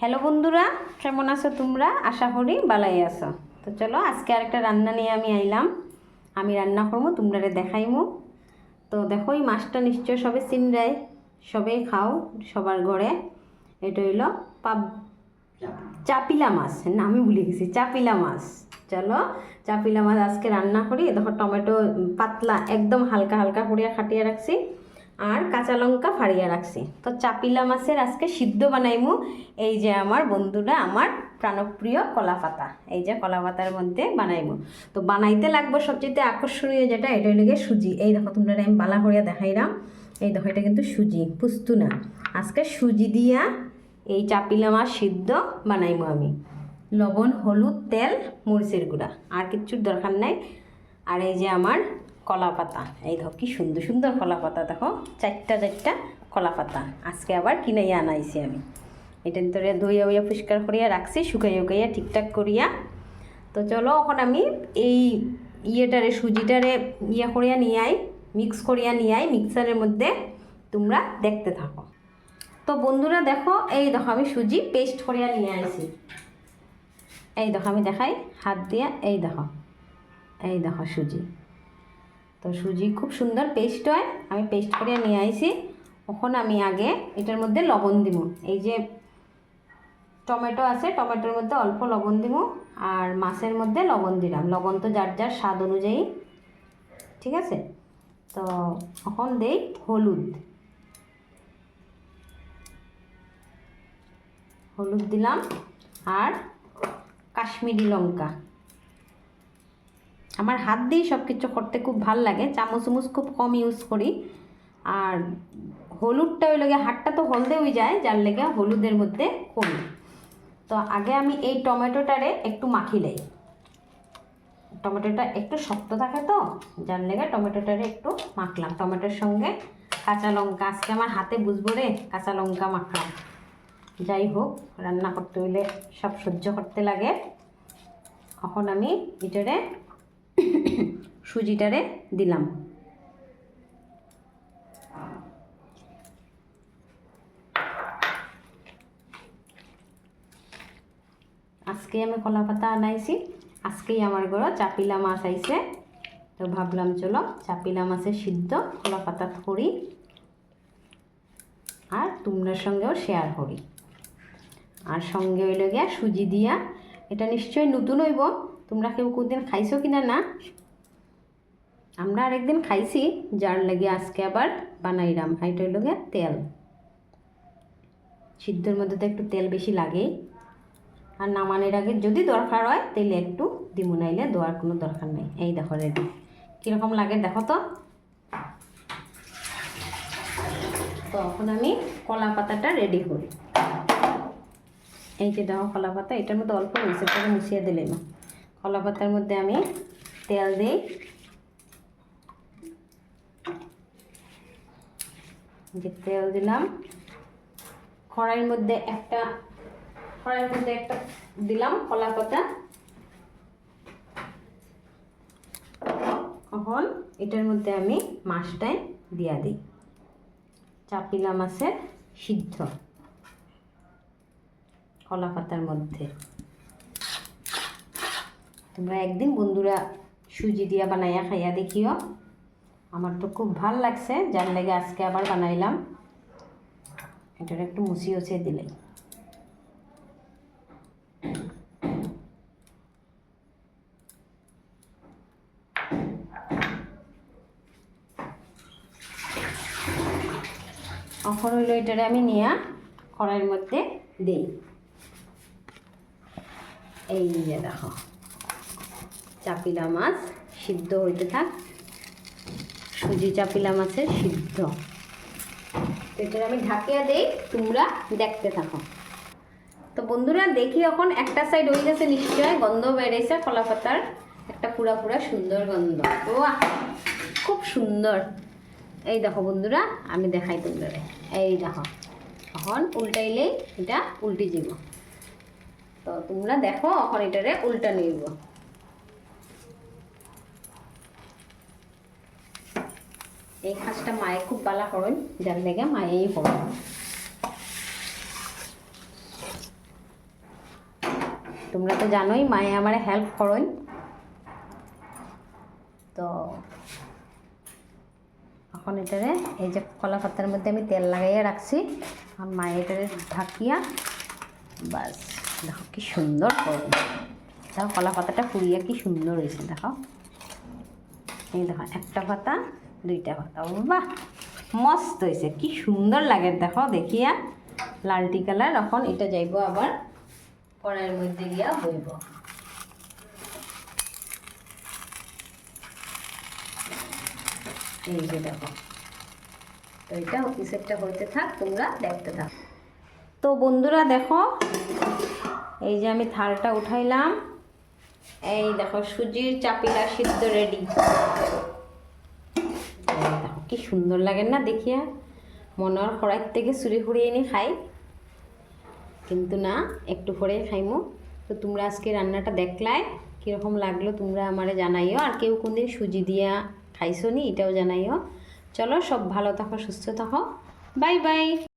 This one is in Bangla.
হ্যালো বন্ধুরা, কেমন আছো তোমরা? আশা করি ভালোই আছো। তো চলো আজকে আরেকটা রান্না নিয়ে আমি আইলাম। আমি রান্না করবো, তোমরা দেখাইমু। তো দেখো এই মাছটা নিশ্চয় সবে চিনরাই, সবেই খাও সবার ঘরে। এটা হইলো চাপিলা মাছ, না আমি ভুলে গেছি, চাপিলা মাছ। চলো চাপিলা মাছ আজকে রান্না করি। দেখো টমেটো পাতলা একদম হালকা হালকা করিয়া কাটিয়ে রাখছি, আর কাঁচা লঙ্কা ফাড়িয়ে রাখছি। তো চাপিলা মাছের আজকে সিদ্ধ বানাইমু। এই যে আমার বন্ধুরা, আমার প্রাণপ্রিয় কলা পাতা, এই যে কলা পাতার মধ্যে বানাইমু। তো বানাইতে লাগবে সবচেয়ে আকর্ষণীয় যেটা, এটা হইলে সুজি। এই দেখো তোমরা আমি বালা করিয়া দেখাইলাম। এই দেখো এটা কিন্তু সুজি, পুস্তু না। আজকে সুজি দিয়া এই চাপিলা মাছ সিদ্ধ বানাইমু আমি। লবণ, হলুদ, তেল, মরিচের গুঁড়া, আর কিচ্ছুর দরকার নাই। আর এই যে আমার কলা পাতা, এই দেখো কি সুন্দর সুন্দর কলা পাতা। দেখো চারটা কলা পাতা আজকে আবার কিনাইয়া আনাইছি আমি। এটা ভিতরে ধুইয়া উইয়া পরিষ্কার করিয়া রাখছি, শুকাইয়া উকাইয়া ঠিকঠাক করিয়া। তো চলো এখন আমি এই ইয়েটারে সুজিটারে ইয়া করিয়া নিয়ে আই, মিক্স করিয়া নিয়ে আই মিক্সারের মধ্যে। তোমরা দেখতে থাকো। তো বন্ধুরা দেখো, এই দেখো আমি সুজি পেস্ট করিয়া নিয়ে আইছি। এই দেখো আমি দেখাই হাত দিয়া, এই দেখো সুজি। তো সুজি খুব সুন্দর পেস্ট হয়, আমি পেস্ট করিয়া নিয়ে আইছি। এখন আমি আগে এটার মধ্যে লবণ দিব। এই যে টমেটো আছে, টমেটোর মধ্যে অল্প লবণ দিব, আর মাছের মধ্যে লবণ দিলাম। লবণ তো যার যার স্বাদ অনুযায়ী, ঠিক আছে। তো এখন দেই হলুদ, হলুদ দিলাম, আর কাশ্মীরি লঙ্কা। আমার হাত দিয়ে সব কিছু করতে খুব ভাল লাগে, চামচ খুব কম ইউজ করি। আর হলুদটা ওই লাগে, হাতটা তো হলদে হয়ে যায়, যার লেগে হলুদের মধ্যে করি। তো আগে আমি এই টমেটোটারে একটু মাখি লই। টমেটোটা একটু শক্ত থাকে তো, যার লেগে টমেটোটারে একটু মাখলাম। টমেটোর সঙ্গে কাঁচা লঙ্কা, আজকে আমার হাতে বুঝবো রে, কাঁচা লঙ্কা মাখলাম। যাই হোক, রান্না করতে হইলে সব সহ্য করতে লাগে। এখন আমি এটারে সুজিটারে দিলাম। আজকে আমি কলা পাতা আনাইছি, আজকেই আমার ঘরে চাপিলা মাছ আইছে। তো ভাবলাম চলো চাপিলা মাছের সিদ্ধ কলা পাতা করি, আর তোমরা সঙ্গেও শেয়ার করি। আর সঙ্গে হইল গিয়া সুজি দিয়া। এটা নিশ্চয়ই নতুন হইব, তোমরা কেউ কোনদিন খাইছো কিনা না। আমরা আরেকদিন খাইছি, যার লাগে আজকে আবার বানাইলাম। এটা হইল গিয়া তেল, সিদ্ধর মধ্যে তো একটু তেল বেশি লাগেই। আর নামানোর আগে যদি দরকার হয় তাহলে একটু দিমু, নাইলে দেওয়ার কোনো দরকার নেই। এই দেখো রেডি, কীরকম লাগে দেখো তো। তো এখন আমি কলা পাতাটা রেডি করি। এই যে দেখো কলা পাতা, এটার মধ্যে অল্প মিশে করে মিশিয়ে দিলে না। কলা পাতার মধ্যে আমি তেল দিই, যে তেল দিলাম। কড়াইয়ের মধ্যে একটা দিলাম কলা পাতা। এখন এটার মধ্যে আমি মাছটাই দিয়া দিই, চাপিলা মাছের সিদ্ধ কলা পাতার মধ্যে। তোমরা একদিন বন্ধুরা সুজি দিয়া বানাইয়া খাইয়া দেখিও, আমার তো খুব ভাল লাগছে, যার লেগে আজকে আবার বানাইলাম। এটার একটু মুছি ওছে দিলেই। এখন হইলো এটারে আমি নিয়ে কড়াইয়ের মধ্যে দিই। এই যে দেখো চাপিলা মাছ সিদ্ধ হইতে থাক, সুজি চাপিলা মাছের সিদ্ধ। এটা আমি ঢাকিয়া দেই, তোমরা দেখতে থাকো। তো বন্ধুরা দেখি এখন একটা সাইড হয়ে গেছে, নিশ্চয় গন্ধ বেড়েছে কলা পাতার, একটা পুরা সুন্দর গন্ধ। বাহ, খুব সুন্দর। এই দেখো বন্ধুরা, আমি দেখাই তোমরা। এই দেখো এখন উল্টাইলেই এটা উল্টে যাব। তো তোমরা দেখো এখন এটারে উল্টা নিব। এই কাজটা মায়ে খুব বালা করেন, যার লেগে মায়েই করেন। তোমরা তো জানোই মায়ে আমার হেল্প করেন। তো এখন এটারে এই যে কলা পাতার মধ্যে আমি তেল লাগাইয়া রাখছি, আর মায়ে এটারে ঢাকিয়া বাস। দেখো কি সুন্দর করবে, দেখো কলা পাতাটা পুড়িয়া কি সুন্দর হয়েছে। দেখো এই দেখো একটা পাতা দুইটা পাতা, বাহ মস্ত হয়েছে, কি সুন্দর লাগে দেখো দেখিয়া লালটি কালার। এখন এটা যাইব আবার কড়াইয়ের মধ্যে গিয়া হইব। এই যে দেখো, তো এটা পিসেরটা হইতে থাক, তোমরা দেখতে থাক। তো বন্ধুরা দেখো এই যে আমি থালটা উঠাইলাম, এই দেখো সুজির চাপিলা সিদ্ধ রেডি। দেখো কি সুন্দর লাগে না দেখিয়া, মনে হয় কড়াইর থেকে চুরি ফুরিয়ে এনে খাই, কিন্তু না একটু পরে খাইমো। তো তোমরা আজকে রান্নাটা দেখলাই কীরকম লাগলো তোমরা আমারে জানাইও, আর কেউ কোনদিন সুজি দিয়া খাইছো নি এটাও জানাইও। চলো সব ভালো থাকো, সুস্থ থাকো, বাই বাই।